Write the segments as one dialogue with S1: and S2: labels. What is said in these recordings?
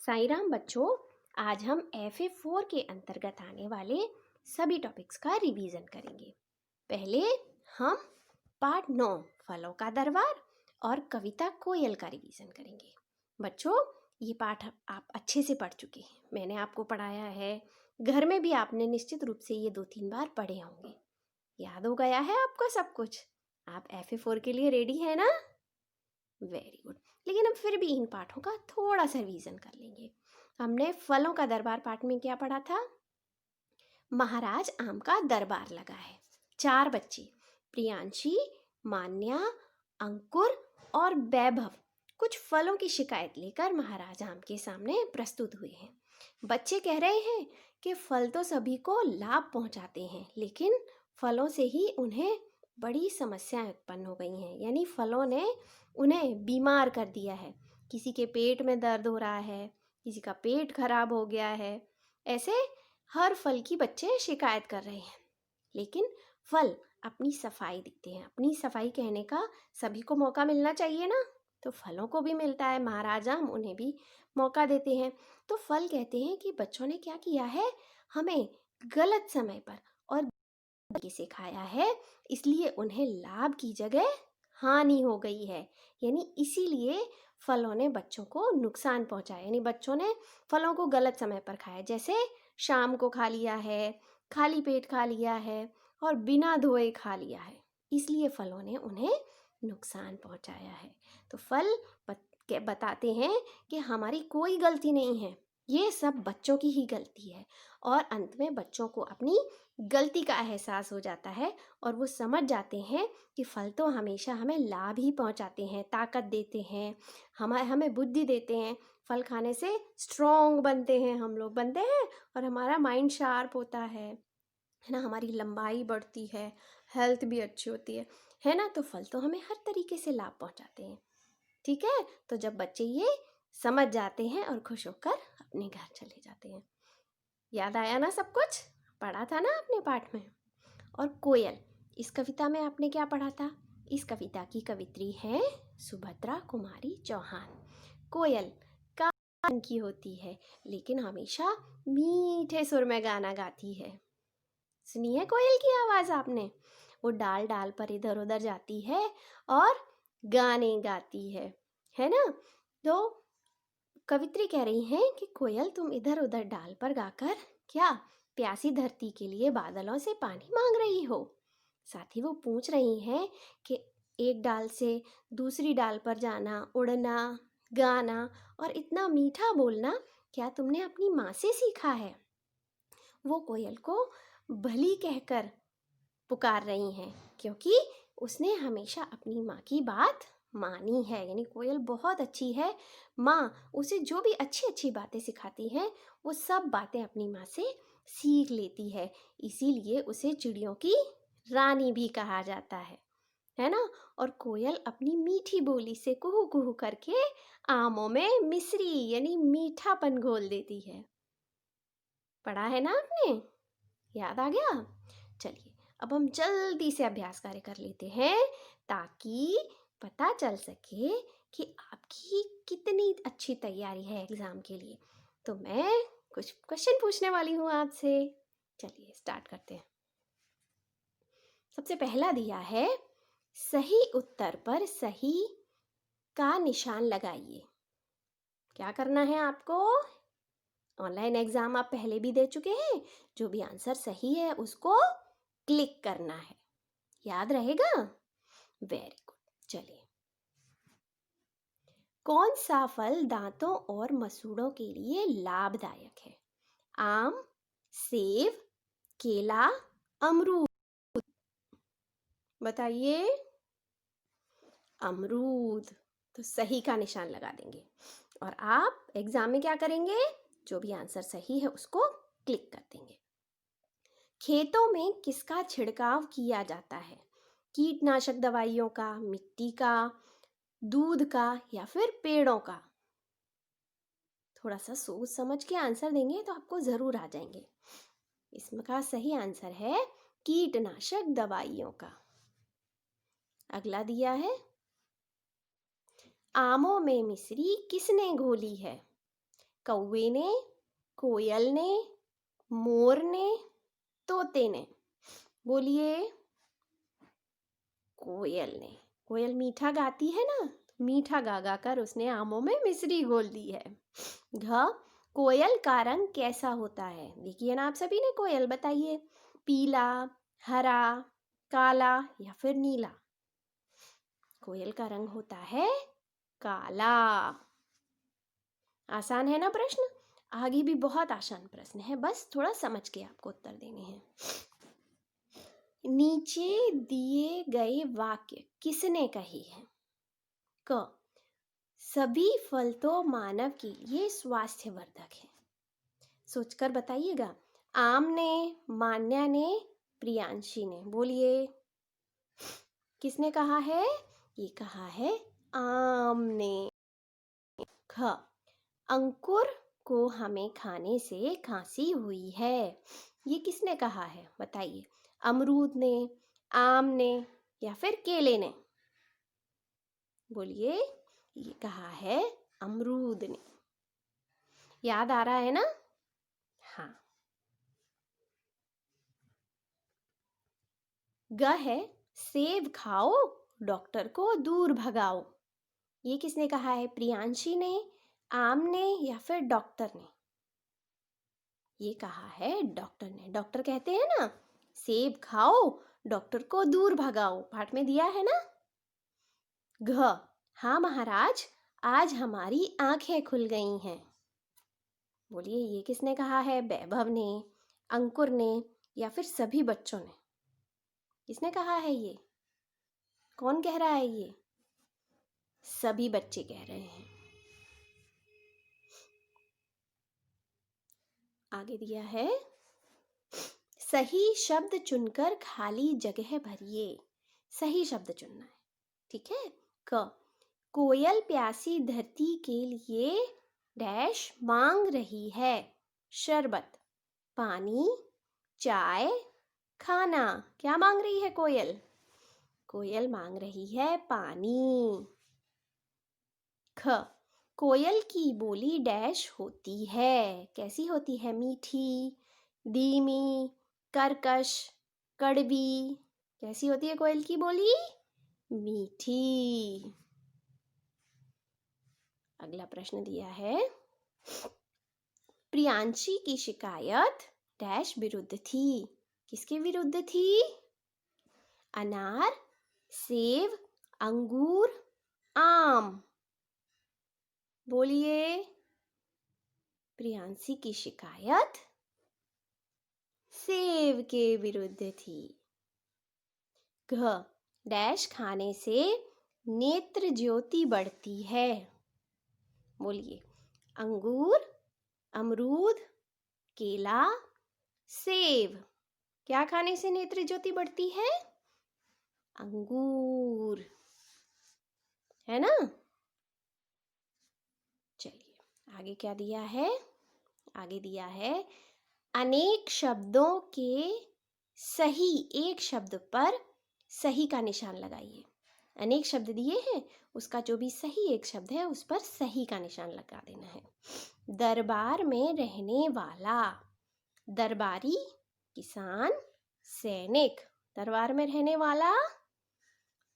S1: साईं राम बच्चों, आज हम FA4 के अंतर्गत आने वाले सभी टॉपिक्स का रिवीजन करेंगे। पहले हम पार्ट 9 फलों का दरबार और कविता कोयल का रिवीजन करेंगे। बच्चों, ये पाठ आप अच्छे से पढ़ चुके हैं, मैंने आपको पढ़ाया है, घर में भी आपने निश्चित रूप से ये 2-3 बार पढ़े होंगे। याद हो गया है आपको सब कुछ? आप FA4 के लिए रेडी है ना? Very good. लेकिन हम फिर भी इन पाठों का थोड़ा सा रिवीजन कर लेंगे। हमने फलों का दरबार पाठ में क्या पढ़ा था? महाराज आम का दरबार लगा है। 4 बच्चे प्रियांशी, मान्या, अंकुर और वैभव कुछ फलों की शिकायत लेकर महाराज आम के सामने प्रस्तुत हुए हैं। बच्चे कह रहे हैं कि फल तो सभी को लाभ पहुंचाते हैं, लेकिन फलों से ही उन्हें बड़ी समस्याएं उत्पन्न हो गई हैं। यानी फलों ने उन्हें बीमार कर दिया है। किसी के पेट में दर्द हो रहा है, किसी का पेट खराब हो गया है। ऐसे हर फल की बच्चे शिकायत कर रहे हैं। लेकिन फल अपनी सफाई दिखते हैं। अपनी सफाई कहने का सभी को मौका मिलना चाहिए ना, तो फलों को भी मिलता है। महाराज आम उन्हें भी मौका देते हैं। तो फल कहते हैं कि बच्चों ने क्या किया है, हमें गलत समय पर और गलती से खाया है, इसलिए उन्हें लाभ की जगह हानि हो गई है। यानी इसीलिए फलों ने बच्चों को नुकसान पहुंचाया। यानी बच्चों ने फलों को गलत समय पर खाया, जैसे शाम को खा लिया है, खाली पेट खा लिया है और बिना धोए खा लिया है, इसलिए फलों ने उन्हें नुकसान पहुंचाया है। तो फल बताते हैं कि हमारी कोई गलती नहीं है, ये सब बच्चों की ही गलती है। और अंत में बच्चों को अपनी गलती का एहसास हो जाता है और वो समझ जाते हैं कि फल तो हमेशा हमें लाभ ही पहुंचाते हैं, ताकत देते हैं, हमें बुद्धि देते हैं। फल खाने से स्ट्रॉन्ग बनते हैं, हम लोग बनते हैं, और हमारा माइंड शार्प होता है ना, हमारी लंबाई बढ़ती है, हेल्थ भी अच्छी होती है ना। तो फल तो हमें हर तरीके से लाभ पहुंचाते हैं। ठीक है, तो जब बच्चे ये समझ जाते हैं और खुश होकर अपने घर चले जाते हैं। याद आया ना सब कुछ? पढ़ा था ना आपने पाठ में? और कोयल, इस कविता में आपने क्या पढ़ा था? इस कविता की कवित्री है सुभद्रा कुमारी चौहान। कोयल काले रंग की होती है, लेकिन हमेशा मीठे सुर में गाना गाती है। सुनी है कोयल की आवाज आपने? वो डाल डाल पर इधर उधर जाती है और गाने गाती है ना। तो कवित्री कह रही हैं कि कोयल, तुम इधर उधर डाल पर गाकर क्या प्यासी धरती के लिए बादलों से पानी मांग रही हो? साथ ही वो पूछ रही हैं कि एक डाल से दूसरी डाल पर जाना, उड़ना, गाना और इतना मीठा बोलना क्या तुमने अपनी माँ से सीखा है? वो कोयल को भली कहकर पुकार रही हैं, क्योंकि उसने हमेशा अपनी माँ की बात मानी है। यानी कोयल बहुत अच्छी है। माँ उसे जो भी अच्छी अच्छी बातें सिखाती हैं, वो सब बातें अपनी माँ से सीख लेती है। इसीलिए उसे चिड़ियों की रानी भी कहा जाता है ना। और कोयल अपनी मीठी बोली से कुहू कुहू करके आमों में मिश्री यानी मीठापन घोल देती है। पढ़ा है ना आपने? याद आ गया? चलिए, अब हम जल्दी से अभ्यास कार्य कर लेते हैं, ताकि पता चल सके कि आपकी कितनी अच्छी तैयारी है एग्जाम के लिए। तो मैं कुछ क्वेश्चन पूछने वाली हूँ आपसे। चलिए स्टार्ट करते हैं। सबसे पहला दिया है, सही उत्तर पर सही का निशान लगाइए। क्या करना है आपको? ऑनलाइन एग्जाम आप पहले भी दे चुके हैं, जो भी आंसर सही है उसको क्लिक करना है। याद रहेगा? Very good. चलिए, कौन सा फल दांतों और मसूड़ों के लिए लाभदायक है? आम, सेब, केला, अमरूद। बताइए। अमरूद। तो सही का निशान लगा देंगे और आप एग्जाम में क्या करेंगे? जो भी आंसर सही है उसको क्लिक कर देंगे। खेतों में किसका छिड़काव किया जाता है? कीटनाशक दवाइयों का, मिट्टी का, दूध का या फिर पेड़ों का? थोड़ा सा सोच समझ के आंसर देंगे तो आपको जरूर आ जाएंगे। इसका सही आंसर है कीटनाशक दवाइयों का। अगला दिया है, आमों में मिश्री किसने घोली है? कौवे ने, कोयल ने, मोर ने, तोते ने? बोलिए। कोयल ने। कोयल मीठा गाती है ना, मीठा गा गा कर उसने आमों में मिश्री घोल दी है। घ, कोयल का रंग कैसा होता है? देखिए ना आप सभी ने कोयल, बताइए। पीला, हरा, काला या फिर नीला? कोयल का रंग होता है काला। आसान है ना प्रश्न? आगे भी बहुत आसान प्रश्न है, बस थोड़ा समझ के आपको उत्तर देने हैं। नीचे दिए गए वाक्य किसने कहे हैं? क, सभी फल तो मानव के लिए स्वास्थ्यवर्धक है। सोचकर बताइएगा। आम ने, मान्या ने, प्रियांशी ने? बोलिए। किसने कहा है? ये कहा है आम ने। ख, अंकुर को हमें खाने से खांसी हुई है। ये किसने कहा है? बताइए। अमरूद ने, आम ने या फिर केले ने? बोलिए। ये कहा है अमरूद ने। याद आ रहा है ना? हाँ। ग है, सेब खाओ, डॉक्टर को दूर भगाओ। ये किसने कहा है? प्रियांशी ने, आम ने या फिर डॉक्टर ने? ये कहा है डॉक्टर ने। डॉक्टर कहते हैं ना, सेब खाओ, डॉक्टर को दूर भगाओ, पाठ में दिया है ना। घ, हाँ महाराज, आज हमारी आंखें खुल गई हैं। बोलिए। ये किसने कहा है? वैभव ने, अंकुर ने या फिर सभी बच्चों ने? किसने कहा है ये? कौन कह रहा है ये? सभी बच्चे कह रहे हैं। आगे दिया है, सही शब्द चुनकर खाली जगह भरिए। सही शब्द चुनना है, ठीक है। क, कोयल प्यासी धरती के लिए डैश मांग रही है। शरबत, पानी, चाय, खाना। क्या मांग रही है कोयल? कोयल मांग रही है पानी। ख, कोयल की बोली डैश होती है। कैसी होती है? मीठी, धीमी, कर्कश, कड़वी? कैसी होती है कोयल की बोली? मीठी। अगला प्रश्न दिया है, प्रियांशी की शिकायत डैश विरुद्ध थी। किसके विरुद्ध थी? अनार, सेब, अंगूर, आम? बोलिए। प्रियांशी की शिकायत सेब के विरुद्ध थी। घ, डैश खाने से नेत्र ज्योति बढ़ती है। बोलिए। अंगूर, अमरूद, केला, सेब? क्या खाने से नेत्र ज्योति बढ़ती है? अंगूर, है ना। चलिए आगे क्या दिया है? आगे दिया है, अनेक शब्दों के सही एक शब्द पर सही का निशान लगाइए। अनेक शब्द दिए हैं, उसका जो भी सही एक शब्द है उस पर सही का निशान लगा देना है। दरबार में रहने वाला। दरबारी, किसान, सैनिक? दरबार में रहने वाला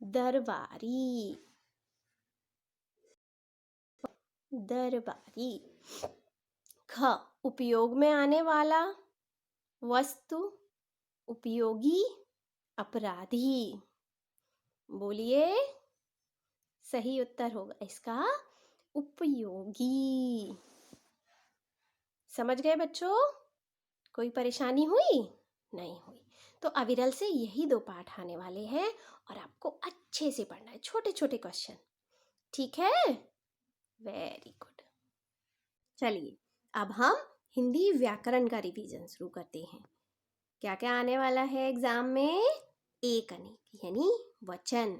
S1: दरबारी। दरबारी। ख, उपयोग में आने वाला। वस्तु, उपयोगी, अपराधी? बोलिए। सही उत्तर होगा इसका उपयोगी। समझ गए बच्चों? कोई परेशानी हुई? नहीं हुई। तो अविरल से यही 2 पाठ आने वाले हैं और आपको अच्छे से पढ़ना है, छोटे छोटे क्वेश्चन, ठीक है। Very good. चलिए अब हम हिंदी व्याकरण का रिवीजन शुरू करते हैं। क्या क्या आने वाला है एग्जाम में? एक अनेक यानी वचन,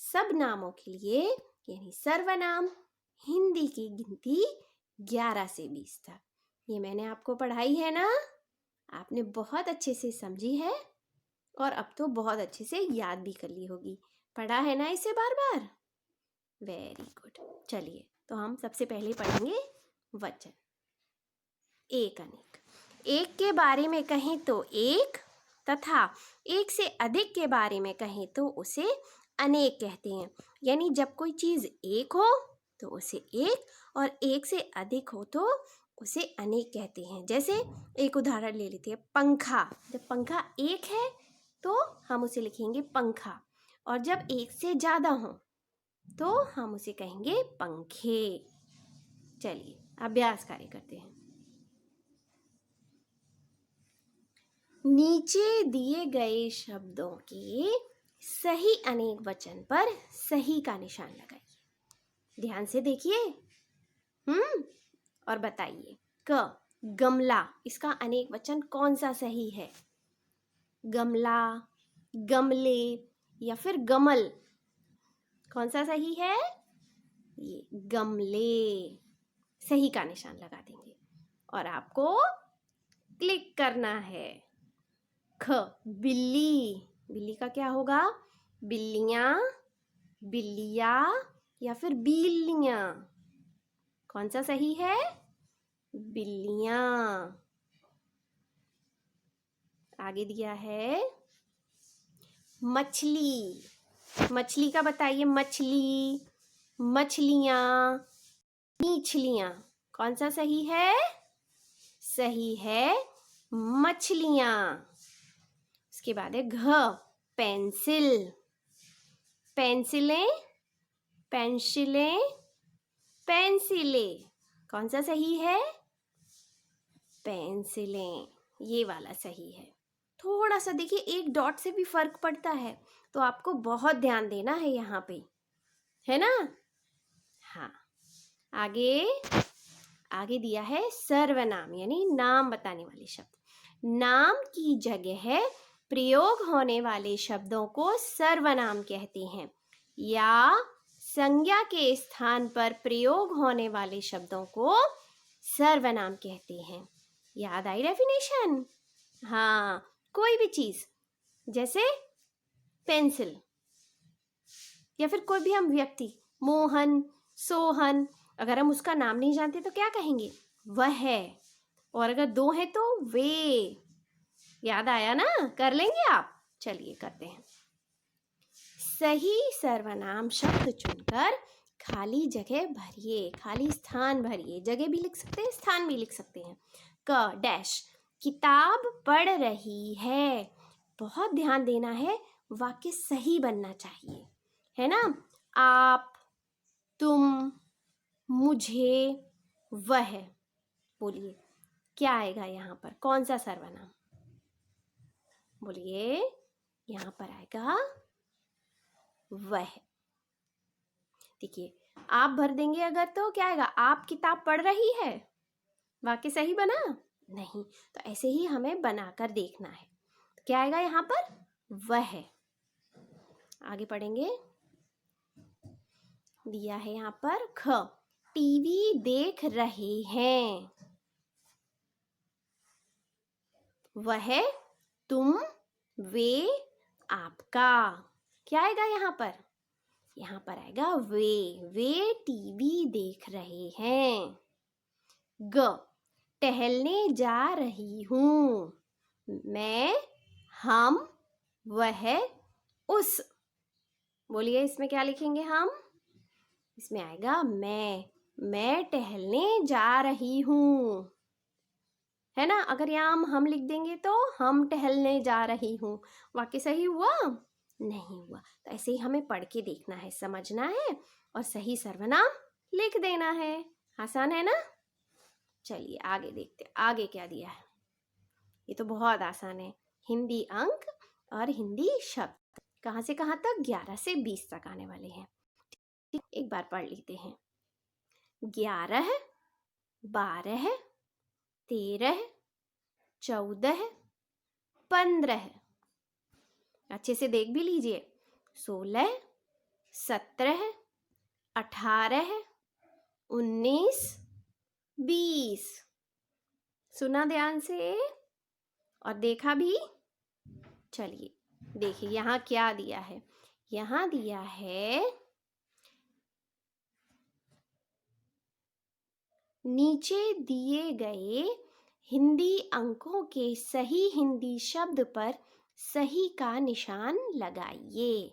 S1: सब नामों के लिए यानी सर्वनाम, हिंदी की गिनती 11 से 20 तक। ये मैंने आपको पढ़ाई है ना, आपने बहुत अच्छे से समझी है और अब तो बहुत अच्छे से याद भी कर ली होगी। पढ़ा है ना इसे बार बार? Very good. चलिए तो हम सबसे पहले पढ़ेंगे वचन। एक अनेक। एक के बारे में कहें तो एक, तथा एक से अधिक के बारे में कहें तो उसे अनेक कहते हैं। यानी जब कोई चीज़ एक हो तो उसे एक, और एक से अधिक हो तो उसे अनेक कहते हैं। जैसे एक उदाहरण ले लेते हैं, पंखा। जब पंखा एक है तो हम उसे लिखेंगे पंखा, और जब एक से ज़्यादा हो तो हम उसे कहेंगे पंखे। चलिए अभ्यास कार्य करते हैं। नीचे दिए गए शब्दों के सही अनेक वचन पर सही का निशान लगाइए। ध्यान से देखिए और बताइए। क, गमला, इसका अनेक वचन कौन सा सही है? गमला, गमले या फिर गमल? कौन सा सही है? ये गमले। सही का निशान लगा देंगे और आपको क्लिक करना है। ख, बिल्ली, बिल्ली का क्या होगा? बिल्लियाँ, बिल्लिया या फिर बिल्लियाँ? कौन सा सही है? बिल्लियाँ। आगे दिया है मछली। मछली का बताइए। मछली, मछलियाँ, मछलियाँ। कौन सा सही है? सही है मछलियाँ। उसके बाद है घ, पेंसिल। पेंसिलें, पेंसिलें, पेंसिलें। कौन सा सही है? पेंसिलें। ये वाला सही है। थोड़ा सा देखिए, एक डॉट से भी फर्क पड़ता है, तो आपको बहुत ध्यान देना है यहाँ पे, है ना? हाँ। आगे दिया है सर्वनाम, यानी नाम बताने वाले शब्द। नाम की जगह प्रयोग होने वाले शब्दों को सर्वनाम कहते हैं, या संज्ञा के स्थान पर प्रयोग होने वाले शब्दों को सर्वनाम कहते हैं। याद आई डेफिनेशन? हाँ, कोई भी चीज, जैसे पेंसिल, या फिर कोई भी हम व्यक्ति, मोहन, सोहन, अगर हम उसका नाम नहीं जानते तो क्या कहेंगे? वह है। और अगर दो है तो वे। याद आया ना? कर लेंगे आप? चलिए करते हैं। सही सर्वनाम शब्द चुनकर खाली जगह भरिए। खाली स्थान भरिए। जगह भी लिख सकते हैं, स्थान भी लिख सकते हैं। क, डैश, किताब पढ़ रही है। बहुत ध्यान देना है, वाक्य सही बनना चाहिए, है ना? आप, तुम, मुझे, वह। बोलिए क्या आएगा यहाँ पर? कौन सा सर्वनाम? बोलिए। यहाँ पर आएगा वह। देखिए, आप भर देंगे अगर तो क्या आएगा? आप किताब पढ़ रही है। वाक्य सही बना? नहीं। तो ऐसे ही हमें बनाकर देखना है। क्या आएगा यहाँ पर? वह। आगे पढ़ेंगे। दिया है यहाँ पर ख, टीवी देख रहे हैं। वह, तुम, वे, आपका। क्या आएगा यहाँ पर? यहाँ पर आएगा वे टीवी देख रहे हैं। ग, टहलने जा रही हूँ। मैं, हम, वह, उस। बोलिए इसमें क्या लिखेंगे हम? इसमें आएगा मैं टहलने जा रही हूँ, है ना? अगर यहाँ हम लिख देंगे तो हम टहलने जा रही हूँ, वाक्य सही हुआ? नहीं हुआ। तो ऐसे ही हमें पढ़ के देखना है, समझना है और सही सर्वनाम लिख देना है। आसान है ना? चलिए आगे देखते हैं आगे क्या दिया है। ये तो बहुत आसान है। हिंदी अंक और हिंदी शब्द। कहाँ से कहाँ तक? 11 से 20 तक आने वाले हैं। एक बार पढ़ लेते हैं। 11, 12, 13, 14, 15। अच्छे से देख भी लीजिए। 16, 17, 18, 19, 20। सुना ध्यान से और देखा भी? चलिए देखिए यहाँ क्या दिया है। यहाँ दिया है नीचे दिए गए हिंदी अंकों के सही हिंदी शब्द पर सही का निशान लगाइए।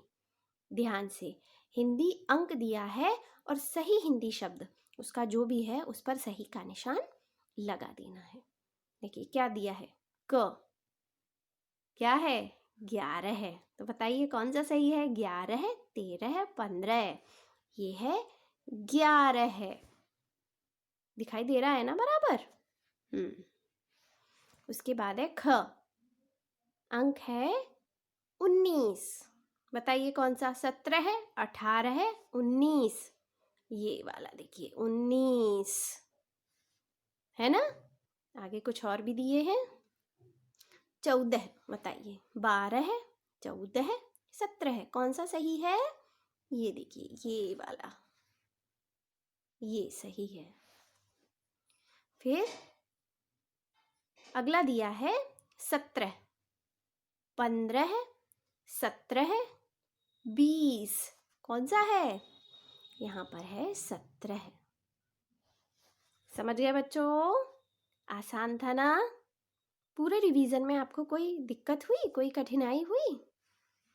S1: ध्यान से, हिंदी अंक दिया है और सही हिंदी शब्द उसका जो भी है उस पर सही का निशान लगा देना है। देखिए क्या दिया है, क क्या है, 11 है। तो बताइए कौन सा सही है, 11 है, 13 है, 15 है। ये है 11 है। दिखाई दे रहा है ना बराबर। उसके बाद है ख, अंक है 19। बताइए कौन सा, 17 है, 18 है, 19। ये वाला देखिए 19 है ना। आगे कुछ और भी दिए हैं। 14, बताइए, 12 है, 14 है, 17 है, कौन सा सही है, ये देखिए ये वाला, ये सही है। फिर अगला दिया है 17, 15 है, 17 है, 20, कौन सा है, यहाँ पर है 17 है। समझ गए बच्चों, आसान था ना। पूरे रिवीजन में आपको कोई दिक्कत हुई, कोई कठिनाई हुई?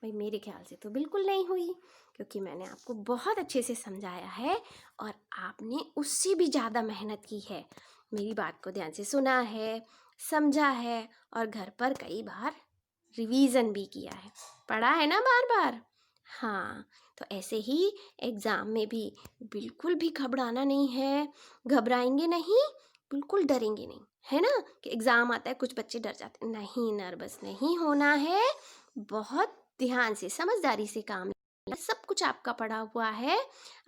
S1: भाई मेरे ख्याल से तो बिल्कुल नहीं हुई, क्योंकि मैंने आपको बहुत अच्छे से समझाया है और आपने उससे भी ज़्यादा मेहनत की है। मेरी बात को ध्यान से सुना है, समझा है और घर पर कई बार रिवीजन भी किया है, पढ़ा है ना बार बार। हाँ, तो ऐसे ही एग्ज़ाम में भी बिल्कुल भी घबराना नहीं है, घबराएंगे नहीं, बिल्कुल डरेंगे नहीं, है ना। कि एग्ज़ाम आता है कुछ बच्चे डर जाते, नहीं, नर्वस नहीं होना है। बहुत ध्यान से समझदारी से काम लेना, सब कुछ आपका पढ़ा हुआ है,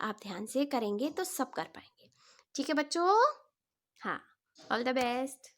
S1: आप ध्यान से करेंगे तो सब कर पाएंगे। ठीक है बच्चों, हाँ, ऑल द बेस्ट।